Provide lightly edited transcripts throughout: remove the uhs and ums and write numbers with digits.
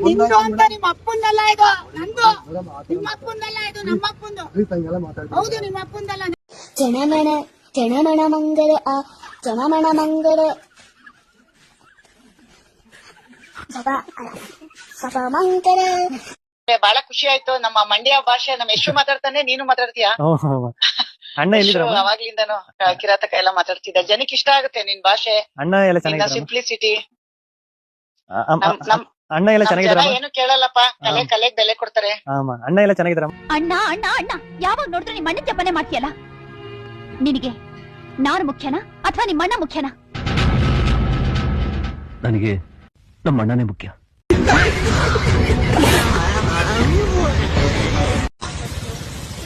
ನಿಮ್ದು ಅಂತ ನಿಮ್ಮ ಅಪ್ಪಂದಲ್ಲ ಇದು, ನಂದು. ನಿಮ್ಮ ಅಪ್ಪಂದಲ್ಲ ಇದು, ನಮ್ಮ ಅಪ್ಪಂದು. ಹೌದು, ನಿಮ್ಮ ಅಪ್ಪಂದಲ್ಲ. ಜನಮಣ ಜನಮಣ ಮಂಗಳ ಆ ಜನಮಣ ಮಂಗಳ ಸಭಾ ಮಂಗಳ. ಬಹಳ ಖುಷಿ ಆಯ್ತು. ನಮ್ಮ ಮಂಡ್ಯ ಭಾಷೆ ನಮ್ಮ ಎಷ್ಟು ಮಾತಾಡ್ತಾನೆ, ನೀನು ಮಾತಾಡ್ತೀಯಾ? ಅಣ್ಣ ಎಲ್ಲಿದ್ರು? ಅವಾಗ್ಲಿಂದನು ಕಿರಾತಕ ಎಲ್ಲ ಮಾತಾಡ್ತಿದ್ದ. ಜನಕ್ಕೆ ಇಷ್ಟ ಆಗುತ್ತೆ ನಿನ್ ಭಾಷೆ, ಅಣ್ಣ ಎಲ್ಲ ಚೆನ್ನಾಗಿದ್ದಾರೆ. ಸಿಂಪ್ಲಿಸಿಟಿ. ಅಣ್ಣ ಎಲ್ಲ ಚೆನ್ನಾಗಿದ್ದಾರೆ. ಏನು ಕೇಳಲ್ಲಪ್ಪ, ಕಲೆಗ್ ಬೆಲೆ ಕೊಡ್ತಾರೆ. ಅಣ್ಣ ಎಲ್ಲ ಚೆನ್ನಾಗಿದ್ದಾರೆ. ಅಣ್ಣ ಅಣ್ಣ ಅಣ್ಣ ಯಾವಾಗ ನೋಡಿದ್ರೆ ನಿಮ್ಮ ಅಣ್ಣ ಜಪನೆ ಮಾಡ್ತೀಯಲ್ಲ? ನಿನಗೆ ನಾನು ಮುಖ್ಯನಾ ಅಥವಾ ನಿಮ್ಮ ಅಣ್ಣ ಮುಖ್ಯನಾ? ನನಗೆ ನಮ್ಮ ಅಣ್ಣನೇ ಮುಖ್ಯ.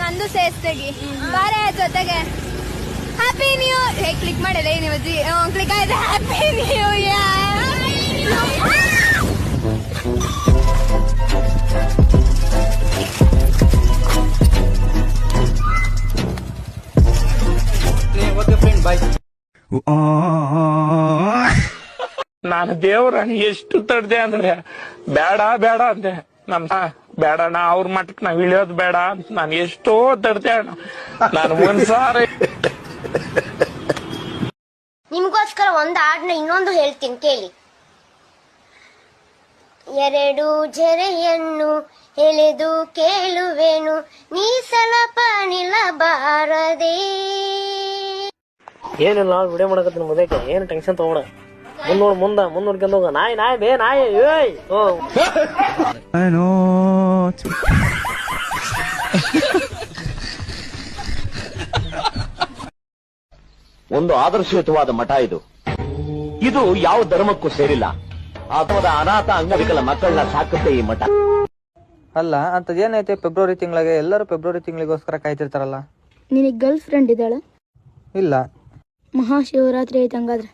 ನಂದು ಸೇರ್ಸ್ತೆಗಿ ಬಾರ ಜೊತೆಗೆ. Happy new year. ಕ್ಲಿಕ್ ಮಾಡಿಲ್ಲ ನೀವು ಕ್ಲಿಕ್ ಆಯ್ತು. Happy new year. ನಾನು ದೇವ್ರನ್ನ ಎಷ್ಟು ತಡ್ದೆ ಅಂದ್ರೆ ಬೇಡ ಬೇಡ ಅಂದೆ. ಬೇಡಣ್ಣ, ಅವ್ರ ಮಟ್ಟಕ್ಕೆ ನಾವ್ ಇಳಿಯೋದು ಬೇಡ ಅಂತ ನಾನು ಎಷ್ಟೋ ತಡ್ದೆ ಅಣ್ಣ. ನಾನು ಒಂದ್ಸಾರಿ ನಿಮ್ಗೋಸ್ಕರ ಒಂದು ಹಾಡನ್ನ ಇನ್ನೊಂದು ಹೇಳ್ತೀನಿ ಕೇಳಿ. ಎರಡು ಜರೆಯನ್ನು ಎಳೆದು ಕೇಳುವೆನು, ನೀ ಸ್ವಲ್ಪ ನಿಲ್ಲಬಾರದೆ. ಏನಿಲ್ಲ, ವಿಡಿಯೋ ಮಾಡಕತ್ತೀನಿ ಮುದಕ್ಕೆ. ಏನು ಟೆನ್ಷನ್ ತಗೋಣ. ಮುಂದೋಡ್ಕೊಂಡ್ ಹೋಗ. ನಾಯಿ ಬೇ ನಾಯಿ. ಒಂದು ಆದರ್ಶಯುತವಾದ ಮಠ ಇದು. ಇದು ಯಾವ ಧರ್ಮಕ್ಕೂ ಸೇರಿಲ್ಲ. ಅಥವಾ ಅನಾಥ ಅಂಗವಿಕಲ ಮಕ್ಕಳನ್ನ ಸಾಕುತ್ತೆ ಈ ಮಠ. ಅಲ್ಲ ಅಂತದೇನೈತೆ ಫೆಬ್ರವರಿ ತಿಂಗಳಿಗೆ ಎಲ್ಲರೂ ಫೆಬ್ರವರಿ ತಿಂಗಳಿಗೋಸ್ಕರ ಕಾಯ್ತಿರ್ತಾರಲ್ಲ. ನಿನಗೆ ಗರ್ಲ್ ಫ್ರೆಂಡ್ ಇದ್ದಾಳೆ? ಇಲ್ಲ. ಮಹಾಶಿವರಾತ್ರಿ ಐತೆ ಹಂಗಾದ್ರೆ.